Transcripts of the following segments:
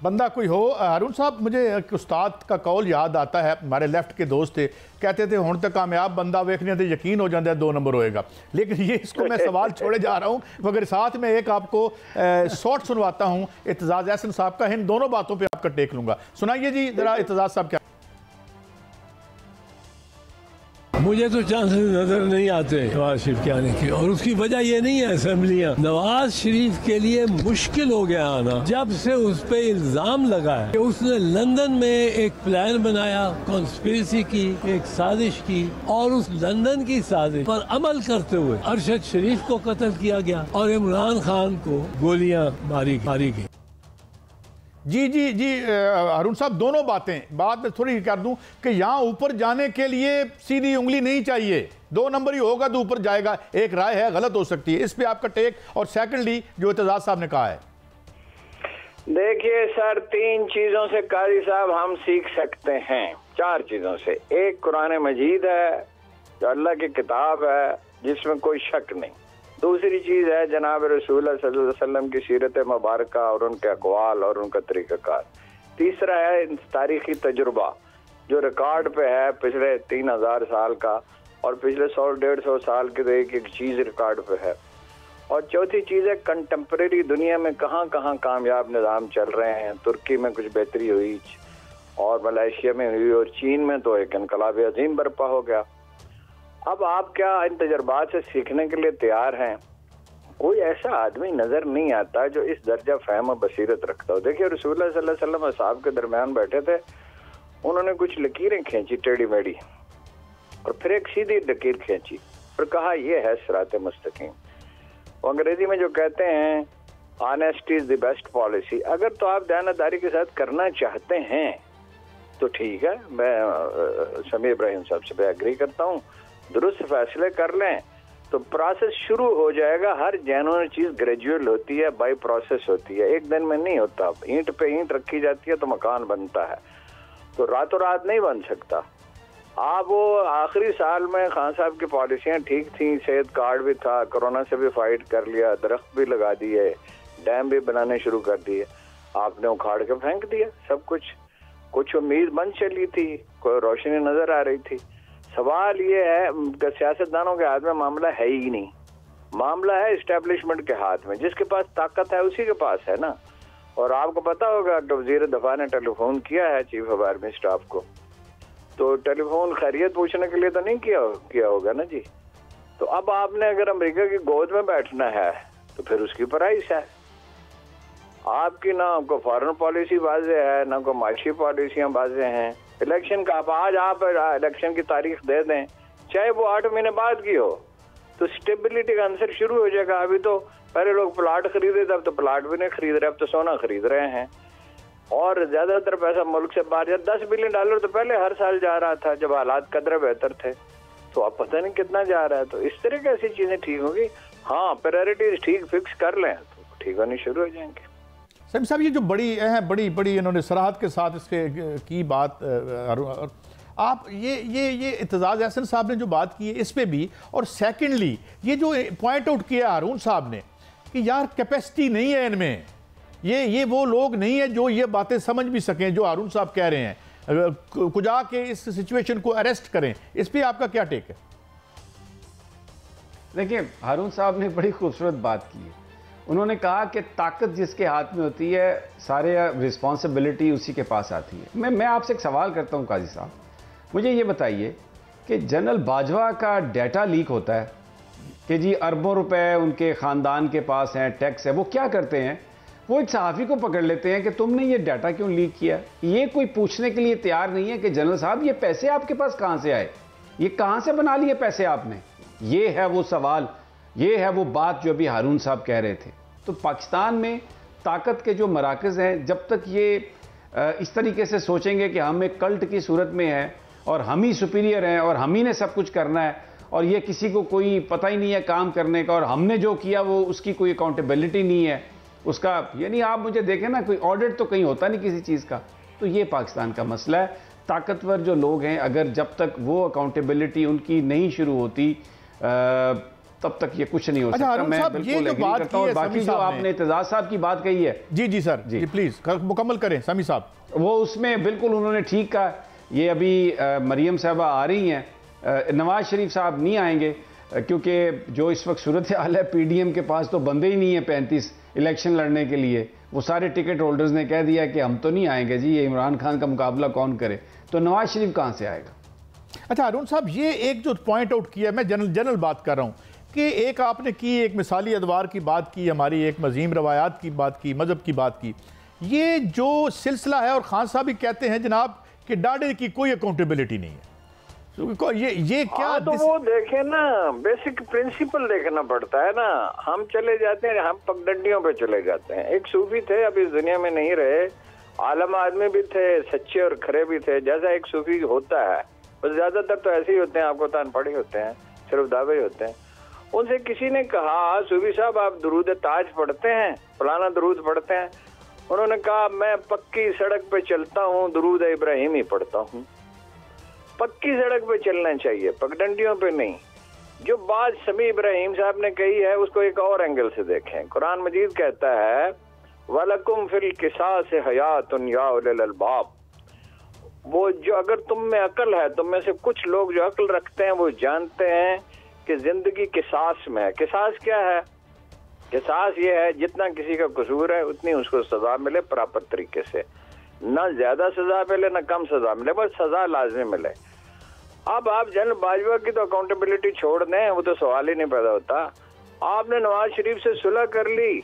बंदा कोई हो। हारून साहब, मुझे एक उस्ताद का कौल याद आता है, हमारे लेफ्ट के दोस्त थे, कहते थे हुण तक कामयाब बंदा वेखने तो यकीन हो जाता है 2 नंबर होएगा। लेकिन ये इसको मैं सवाल छोड़े जा रहा हूँ, मगर साथ में एक आपको शॉर्ट सुनवाता हूँ इत्तेजाज अहसन साहब का। इन दोनों बातों पर आपका टेक लूँगा, सुनाइए जी ज़रा इत्तेजाज साहब क्या। मुझे तो चांसेस नजर नहीं आते नवाज शरीफ के आने की, और उसकी वजह ये नहीं है असेंबलियां। नवाज शरीफ के लिए मुश्किल हो गया आना जब से उस पे इल्जाम लगा है कि उसने लंदन में एक प्लान बनाया, कॉन्स्पिरेसी की, एक साजिश की, और उस लंदन की साजिश पर अमल करते हुए अरशद शरीफ को कत्ल किया गया और इमरान खान को गोलियां मारी गई। जी जी जी हारून साहब, दोनों बातें बाद में थोड़ी कर दूं कि यहाँ ऊपर जाने के लिए सीधी उंगली नहीं चाहिए, 2 नंबर ही होगा तो ऊपर जाएगा। एक राय है, गलत हो सकती है, इस पे आपका टेक। और सेकंडली जो इत्तेजाज साहब ने कहा है, देखिए सर, 3 चीजों से कारी साहब हम सीख सकते हैं, 4 चीजों से। एक कुरान मजीद है जो अल्लाह की किताब है जिसमें कोई शक नहीं। दूसरी चीज है जनाब रसूल सल्लल्लाहु अलैहि वसल्लम की सीरत मुबारक और उनके अक़वाल और उनका तरीक़ाकार। तीसरा है तारीखी तजुर्बा जो रिकॉर्ड पे है पिछले 3000 साल का, और पिछले 100-150 साल के एक चीज रिकॉर्ड पे है। और चौथी चीज है कंटेम्प्रेरी दुनिया में कहाँ कहाँ कामयाब निज़ाम चल रहे हैं। तुर्की में कुछ बेहतरी हुई, और मलेशिया में हुई, और चीन में तो एक इनकलाब अजीम बर्पा हो गया। अब आप क्या इन तजर्बात से सीखने के लिए तैयार हैं? कोई ऐसा आदमी नजर नहीं आता जो इस दर्जा फहम और बसीरत रखता हो। देखिए रसूलुल्लाह सल्लल्लाहु अलैहि वसल्लम असहाब के दरमियान बैठे थे, उन्होंने कुछ लकीरें खींची टेढ़ी मेढ़ी, और फिर एक सीधी लकीर खींची और कहा यह है सिरात मुस्तकीम। अंग्रेजी में जो कहते हैं honesty is the best policy. अगर तो आप दयानतदारी के साथ करना चाहते हैं तो ठीक है, मैं समीर इब्राहिम साहब से एग्री करता हूँ, दुरुस्त फैसले कर लें तो प्रोसेस शुरू हो जाएगा। हर जेन्युइन चीज ग्रेजुअल होती है, बाय प्रोसेस होती है, एक दिन में नहीं होता। ईंट पे ईंट रखी जाती है तो मकान बनता है, तो रातों रात नहीं बन सकता। आप वो आखिरी साल में खान साहब की पॉलिसियां ठीक थी, सेहत कार्ड भी था, कोरोना से भी फाइट कर लिया, दरख्त भी लगा दिए, डैम भी बनाने शुरू कर दिए, आपने उखाड़ के फेंक दिया सब कुछ। कुछ उम्मीद बन चली थी, कोई रोशनी नजर आ रही थी। सवाल ये है कि सियासतदानों के हाथ में मामला है ही नहीं, मामला है इस्टेब्लिशमेंट के हाथ में। जिसके पास ताकत है उसी के पास है ना। और आपको पता होगा कि वजीर दफा ने टेलीफोन किया है चीफ ऑफ आर्मी स्टाफ को, तो टेलीफोन खैरियत पूछने के लिए तो नहीं किया होगा ना जी। तो अब आपने अगर अमेरिका की गोद में बैठना है तो फिर उसकी प्राइस है आपकी। ना आपको फॉरेन पॉलिसी वाज़ेह है, ना को माशी पॉलिसियाँ वाज़ेह हैं। इलेक्शन का आज आप इलेक्शन की तारीख दे दें, चाहे वो 8 महीने बाद की हो, तो स्टेबिलिटी का आंसर शुरू हो जाएगा। अभी तो पहले लोग प्लाट खरीदे थे, अब तो प्लाट भी नहीं खरीद रहे, अब तो सोना खरीद रहे हैं। और ज्यादातर पैसा मुल्क से बाहर, $10 बिलियन तो पहले हर साल जा रहा था जब हालात कदर बेहतर थे, तो अब पता नहीं कितना जा रहा है। तो इस तरह की ऐसी चीजें ठीक होगी। हाँ, प्रायोरिटीज ठीक फिक्स कर लें तो ठीक होनी शुरू हो जाएंगे। समीर साहब, ये जो बड़ी इन्होंने सराहत के साथ इसके की बात, आप ये इत्तेजाज अहसन साहब ने जो बात की है इस पे भी, और सेकंडली ये जो पॉइंट आउट किया हारून साहब ने कि यार कैपेसिटी नहीं है इनमें, ये वो लोग नहीं है जो ये बातें समझ भी सकें जो हारून साहब कह रहे हैं, कुजा के इस सिचुएशन को अरेस्ट करें। इस पे आपका क्या टेक है? देखिए, हारून साहब ने बड़ी खूबसूरत बात की है। उन्होंने कहा कि ताकत जिसके हाथ में होती है सारे रिस्पॉन्सिबिलिटी उसी के पास आती है। मैं आपसे एक सवाल करता हूं काजी साहब, मुझे ये बताइए कि जनरल बाजवा का डाटा लीक होता है कि जी अरबों रुपए उनके ख़ानदान के पास हैं, टैक्स है, वो क्या करते हैं? वो एक सहाफ़ी को पकड़ लेते हैं कि तुमने ये डाटा क्यों लीक किया। ये कोई पूछने के लिए तैयार नहीं है कि जनरल साहब ये पैसे आपके पास कहाँ से आए, ये कहाँ से बना लिए पैसे आपने। ये है वो सवाल, ये है वो बात जो अभी हारून साहब कह रहे थे। तो पाकिस्तान में ताकत के जो मराकज़ हैं, जब तक ये इस तरीके से सोचेंगे कि हम एक कल्ट की सूरत में हैं और हम ही सुपीरियर हैं और हम ही ने सब कुछ करना है और ये किसी को कोई पता ही नहीं है काम करने का, और हमने जो किया वो उसकी कोई अकाउंटेबिलिटी नहीं है उसका, यानी आप मुझे देखें ना, कोई ऑडिट तो कहीं होता नहीं किसी चीज़ का। तो ये पाकिस्तान का मसला है। ताकतवर जो लोग हैं, अगर जब तक वो अकाउंटेबिलिटी उनकी नहीं शुरू होती, तब तक ये कुछ नहीं हो अच्छा, सकता। मैं बिल्कुल एग्री करता हूं। बाकी जो आपने एतजाज साहब की बात कही है, जी सर, जी प्लीज मुकम्मल करें समी साहब। वो उसमें बिल्कुल उन्होंने ठीक कहा। ये अभी मरियम साहबा आ रही हैं, नवाज शरीफ साहब नहीं आएंगे क्योंकि जो इस वक्त सूरत हाल है, पीडीएम के पास तो बंदे ही नहीं है 35 इलेक्शन लड़ने के लिए। वो सारे टिकट होल्डर्स ने कह दिया कि हम तो नहीं आएंगे जी, ये इमरान खान का मुकाबला कौन करे, तो नवाज शरीफ कहां से आएगा। अच्छा अरुण साहब, ये एक जो पॉइंट आउट किया, मैं जनरल बात कर रहा हूं कि एक आपने की, एक मिसाली अदवार की बात की, हमारी एक मज़ीम रवायात की बात की, मजहब की बात की, ये जो सिलसिला है, और खान साहब भी कहते हैं जनाब कि डाडे की कोई अकाउंटेबिलिटी नहीं है, ये क्या? तो वो देखे ना, बेसिक प्रिंसिपल देखना पड़ता है ना। हम चले जाते हैं, हम पगडंडियों पे चले जाते हैं। एक सूफी थे, अब इस दुनिया में नहीं रहे, आलम आदमी भी थे, सच्चे और खरे भी थे, जैसा एक सूफी होता है। बस ज्यादातर तो ऐसे ही होते हैं, आपको तान पड़े होते हैं, सिर्फ दावे होते हैं। उनसे किसी ने कहा, सूफी साहब आप दुरूद ताज पढ़ते हैं, फलाना दुरूद पढ़ते हैं? उन्होंने कहा मैं पक्की सड़क पे चलता हूँ, दुरूद इब्राहिम ही पढ़ता हूँ। पक्की सड़क पे चलना चाहिए, पगडंडियों पे नहीं। जो बात समी इब्राहिम साहब ने कही है उसको एक और एंगल से देखें। कुरान मजीद कहता है वलकुम फिल किसास हयातुन या उलिल अलबाब। वो जो, अगर तुम में अकल है, तुम में से कुछ लोग जो अकल रखते हैं वो जानते हैं कि जिंदगी किसास में है। किसास क्या है? किसास ये है जितना किसी का कसूर है उतनी उसको सजा मिले प्रॉपर तरीके से, ना ज्यादा सजा मिले ना कम सजा मिले, बस सजा लाजमी मिले। अब आप जनरल बाजवा की तो अकाउंटेबिलिटी छोड़ दें, वो तो सवाल ही नहीं पैदा होता। आपने नवाज शरीफ से सुलह कर ली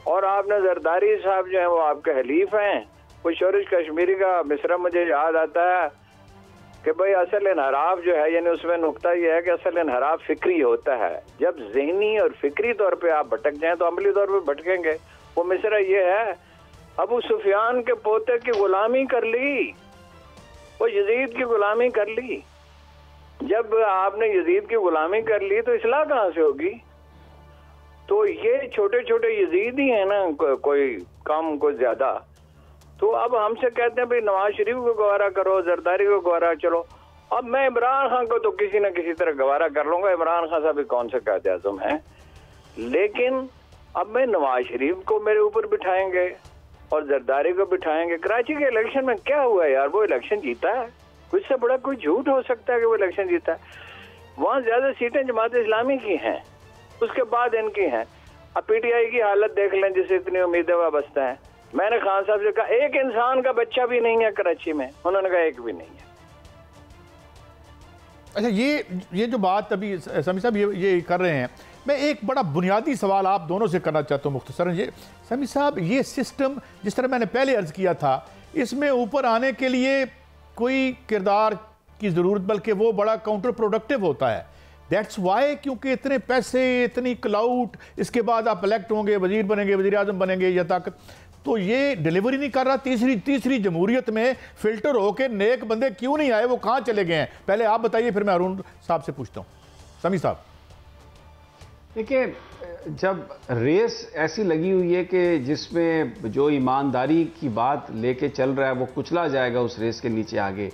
और आपने जरदारी साहब जो है वो आपके हलीफ हैं। कोई शोरिश कश्मीरी का मिसरा मुझे याद आता है कि भाई असल इनहराफ जो है, यानी उसमें नुक्ता यह है कि असल इनहराफ फिक्री होता है। जब जहनी और फिक्री तौर पे आप भटक जाएं तो अमली तौर पे भटकेंगे। वो मिसरा ये है, अबू सुफियान के पोते की गुलामी कर ली, वो यजीद की गुलामी कर ली। जब आपने यजीद की गुलामी कर ली तो इस्लाह कहाँ से होगी? तो ये छोटे छोटे यजीद ही है ना, कोई कम कोई ज्यादा। तो अब हमसे कहते हैं भाई नवाज शरीफ को गवारा करो, जरदारी को गवारा चलो। अब मैं इमरान खान को तो किसी न किसी तरह गवारा कर लूंगा, इमरान खान साहब कौन से कायदे आज़म है, लेकिन अब मैं नवाज शरीफ को मेरे ऊपर बिठाएंगे और जरदारी को बिठाएंगे। कराची के इलेक्शन में क्या हुआ यार, वो इलेक्शन जीता है, कुछ से बड़ा कोई झूठ हो सकता है कि वो इलेक्शन जीता है? वहाँ ज्यादा सीटें जमात इस्लामी की हैं, उसके बाद इनकी हैं। अब पीटीआई की हालत देख लें, जिसे इतनी उम्मीदें वाबस्ता है। मैंने खान साहब से कहा एक इंसान का बच्चा भी नहीं है कराची में, उन्होंने कहा एक भी नहीं है। अच्छा, ये जो बात अभी समी साहब ये कर रहे हैं, मैं एक बड़ा बुनियादी सवाल आप दोनों से करना चाहता हूँ मुख्तसरन। ये समी साहब, ये सिस्टम जिस तरह मैंने पहले अर्ज किया था, इसमें ऊपर आने के लिए कोई किरदार की ज़रूरत, बल्कि वो बड़ा काउंटर प्रोडक्टिव होता है। दैट्स वाई, क्योंकि इतने पैसे, इतनी क्लाउट, इसके बाद आप इलेक्ट होंगे, वजीर बनेंगे, वजीर आज़म बनेंगे या ताकत, तो ये डिलीवरी नहीं कर रहा। तीसरी जमहूरियत में फिल्टर होके नेक बंदे क्यों नहीं आए, वो कहाँ चले गए हैं? पहले आप बताइए, फिर मैं अरुण साहब से पूछता हूँ। समी साहब देखिए, जब रेस ऐसी लगी हुई है कि जिसमें जो ईमानदारी की बात लेके चल रहा है वो कुचला जाएगा उस रेस के नीचे आगे,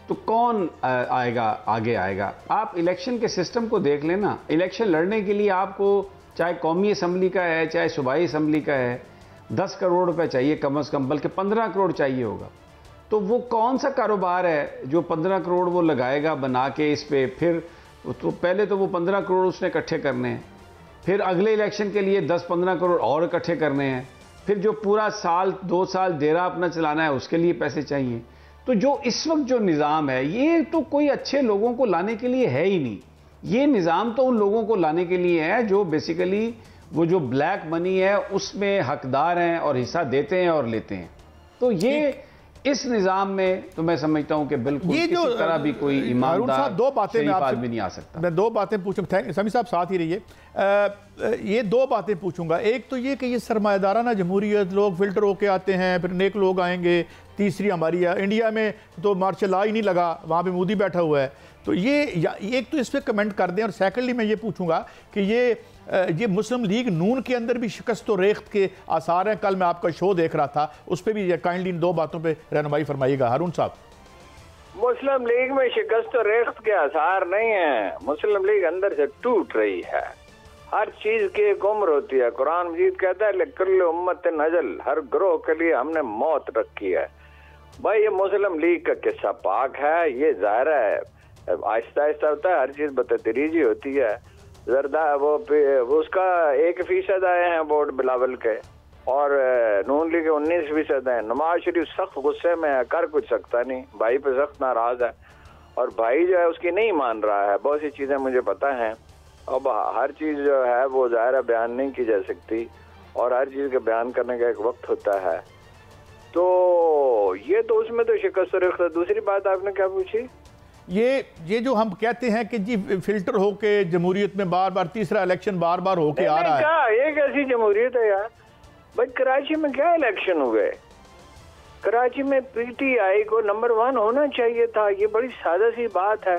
तो कौन आएगा आगे आएगा? आप इलेक्शन के सिस्टम को देख लेना। इलेक्शन लड़ने के लिए आपको चाहे कौमी असम्बली का है चाहे सूबाई असम्बली का है, 10 करोड़ रुपए चाहिए कम से कम, बल्कि 15 करोड़ चाहिए होगा। तो वो कौन सा कारोबार है जो 15 करोड़ वो लगाएगा बना के इस पे? फिर तो पहले तो वो 15 करोड़ उसने इकट्ठे करने हैं, फिर अगले इलेक्शन के लिए 10-15 करोड़ और इकट्ठे करने हैं, फिर जो पूरा साल 2 साल डेरा अपना चलाना है उसके लिए पैसे चाहिए। तो जो इस वक्त जो निज़ाम है, ये तो कोई अच्छे लोगों को लाने के लिए है ही नहीं। ये निज़ाम तो उन लोगों को लाने के लिए है जो बेसिकली वो जो ब्लैक मनी है उसमें हकदार हैं और हिस्सा देते हैं और लेते हैं। तो ये इस निज़ाम में तो मैं समझता हूं कि बिल्कुल ये जो किसी तरह भी कोई ईमानदार दो बातें मैं आपसे नहीं आ सकता। मैं 2 बातें पूछूंगा, थैंक समी साहब साथ ही रहिए। ये 2 बातें पूछूंगा। एक तो ये कि ये सरमायादाराना जमहूरियत, लोग फिल्टर होके आते हैं, फिर नेक लोग आएंगे। तीसरी हमारी इंडिया में तो मार्शल लॉ ही नहीं लगा, वहाँ पे मोदी बैठा हुआ है। तो ये एक तो इस पर कमेंट कर दें, और सेकेंडली मैं ये पूछूंगा कि ये मुस्लिम लीग नून के अंदर भी शिकस्त और रेख्त के आसार हैं। कल मैं आपका शो देख रहा था, उस पर भी काइंडली इन 2 बातों पे रहनुमाई फरमाइएगा। हारून साहब। मुस्लिम लीग में शिकस्त और रेख्त के आसार नहीं है। मुस्लिम लीग अंदर से टूट रही है। हर चीज की एक उम्र होती है। कुरान मजीद कहता है लिकुल्लि उम्मतिन अजल, हर ग्रोह के लिए हमने मौत रखी है। भाई ये मुस्लिम लीग का किस्सा पाक है, ये जाहिर है आहिस्ता आहिस्ता होता है, हर चीज बतदरीजी होती है। जरदा वो उसका 1% आए हैं वोट बिलावल के, और नून लीग 19% है। नवाज शरीफ सख्त गुस्से में है, कर कुछ सकता नहीं, भाई पे सख्त नाराज है, और भाई जो है उसकी नहीं मान रहा है। बहुत सी चीजें मुझे पता है। अब हर चीज जो है वो ज़ाहिर बयान नहीं की जा सकती, और हर चीज के बयान करने का एक वक्त होता है। तो ये तो उसमें तो शिकस्त और दूसरी बात आपने क्या पूछी? ये जो हम कहते हैं कि जी फिल्टर होके जमहूरियत में बार बार तीसरा इलेक्शन बार बार होके आ रहा है। क्या ये कैसी जमहूरियत है यार? भाई कराची में क्या इलेक्शन हुए? कराची में पीटीआई को नंबर 1 होना चाहिए था। ये बड़ी सादा सी बात है।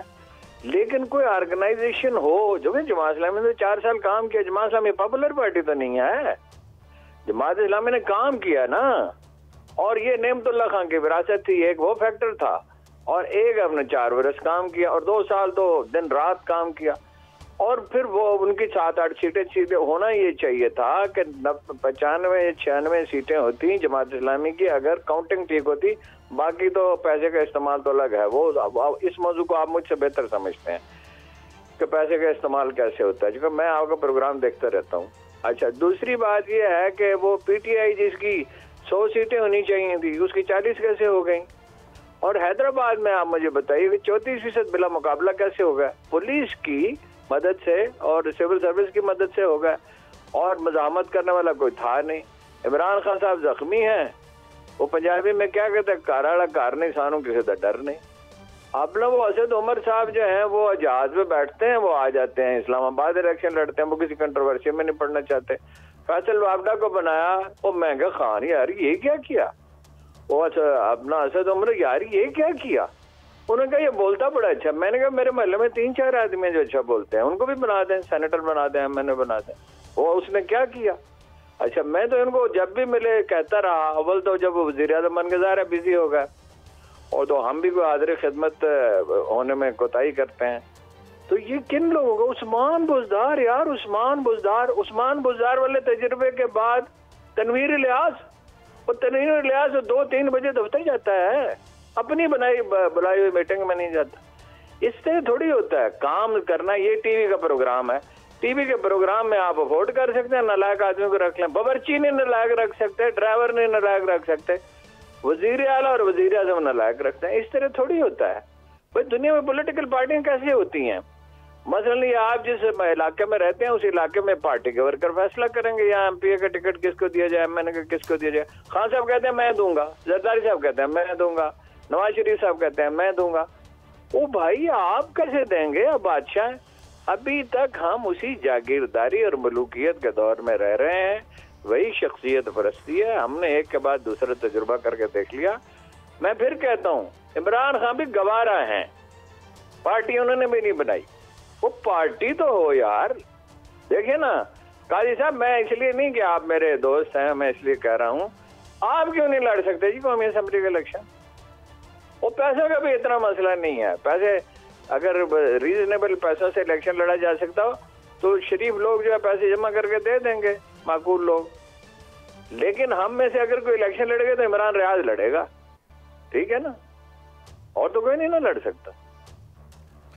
लेकिन कोई ऑर्गेनाइजेशन हो जो कि जमात इस्लामी ने 4 साल काम किया। जमात इस्लामी पॉपुलर पार्टी तो नहीं है, जमात इस्लामी ने काम किया ना। और ये नेमतुल्लाह खान की विरासत थी, एक वो फैक्टर था, और एक अपने 4 बरस काम किया, और 2 साल तो दिन रात काम किया। और फिर वो उनकी 7-8 सीटें होना ये चाहिए था कि 95 या 96 सीटें होती जमात इस्लामी की, अगर काउंटिंग ठीक होती। बाकी तो पैसे का इस्तेमाल तो अलग है, वो इस मौजू को आप मुझसे बेहतर समझते हैं कि पैसे का इस्तेमाल कैसे होता है, क्योंकि मैं आपका प्रोग्राम देखता रहता हूँ। अच्छा, दूसरी बात ये है कि वो पीटीआई जिसकी 100 सीटें होनी चाहिए थी, उसकी 40 कैसे हो गई? और हैदराबाद में आप मुझे बताइए कि 34% बिला मुकाबला कैसे हो गया? पुलिस की मदद से और सिविल सर्विस की मदद से हो गया, और मज़ाहमत करने वाला कोई था नहीं। इमरान खान साहब जख्मी हैं, वो पंजाबी में क्या कहते हैं, काराड़ा कार नहीं सानू किसी का डर नहीं। आप लोग वो असद उमर साहब जो हैं वो जहाज में बैठते हैं, वो आ जाते हैं इस्लामाबाद, इलेक्शन लड़ते हैं, वो किसी कंट्रोवर्सी में नहीं पड़ना चाहते। फैसल वापडा को बनाया वो महंगा खान, यार ये क्या किया? वो अपना असद उमर, यार ये क्या किया? उन्होंने कहा ये बोलता बड़ा अच्छा। मैंने कहा मेरे मोहल्ले में 3-4 आदमी जो अच्छा बोलते हैं, उनको भी बना दें, सेनेटर बना दें, मैंने बना दें। वो उसने क्या किया? अच्छा, मैं तो इनको जब भी मिले कहता रहा। अव्वल तो जब वज़ीर आज़म बन के ज़ाहिर बिजी हो गया, और तो हम भी कोई हाज़िर खिदमत होने में कोताही करते हैं। तो ये किन लोगों को? उस्मान बुज़दार, यार उस्मान बुज़दार वाले तजुर्बे के बाद तनवीर इलियास, वो तनवीर इलियास 2-3 बजे दफ्तर जाता है, अपनी बुलाई हुई मीटिंग में नहीं जाता। इससे थोड़ी होता है काम करना। ये टीवी का प्रोग्राम है, टीवी के प्रोग्राम में आप अफोर्ड कर सकते हैं नालायक आदमी को रख लें। बावर्ची ने नालायक रख सकते हैं, ड्राइवर ने नालायक रख सकते, वजीर आला और वजीर आज़म नालायक रखते हैं। इस तरह थोड़ी होता है भाई। दुनिया में पॉलिटिकल पार्टियां कैसे होती हैं? मसलन ये आप जिस इलाके में रहते हैं उस इलाके में पार्टी के वर्कर फैसला करेंगे यहाँ एमपीए का टिकट किसको दिया जाए, एमएनए का किसको दिया जाए। खान साहब कहते हैं मैं दूंगा, जरदारी साहब कहते हैं मैं दूंगा, नवाज शरीफ साहब कहते हैं मैं दूंगा। ओ भाई आप कैसे देंगे? अब बादशाह, अभी तक हम उसी जागीरदारी और मलूकियत के दौर में रह रहे हैं। वही शख्सियत परस्ती है। हमने एक के बाद दूसरा तजुर्बा करके देख लिया। मैं फिर कहता हूँ इमरान खान भी गवारा हैं, पार्टी उन्होंने भी नहीं बनाई। वो पार्टी तो हो यार। देखिए ना काजी साहब, मैं इसलिए नहीं कि आप मेरे दोस्त हैं, मैं इसलिए कह रहा हूँ आप क्यों नहीं लड़ सकते जी कौमी असेंबली का इलेक्शन? वो पैसों का भी इतना मसला नहीं है। पैसे अगर रीजनेबल पैसों से इलेक्शन लड़ा जा सकता हो तो शरीफ लोग जो है पैसे जमा करके दे देंगे, माकूल लोग। लेकिन हम में से अगर कोई इलेक्शन लड़ेगा तो इमरान रियाज लड़ेगा, ठीक है ना, और तो कोई नहीं ना लड़ सकता।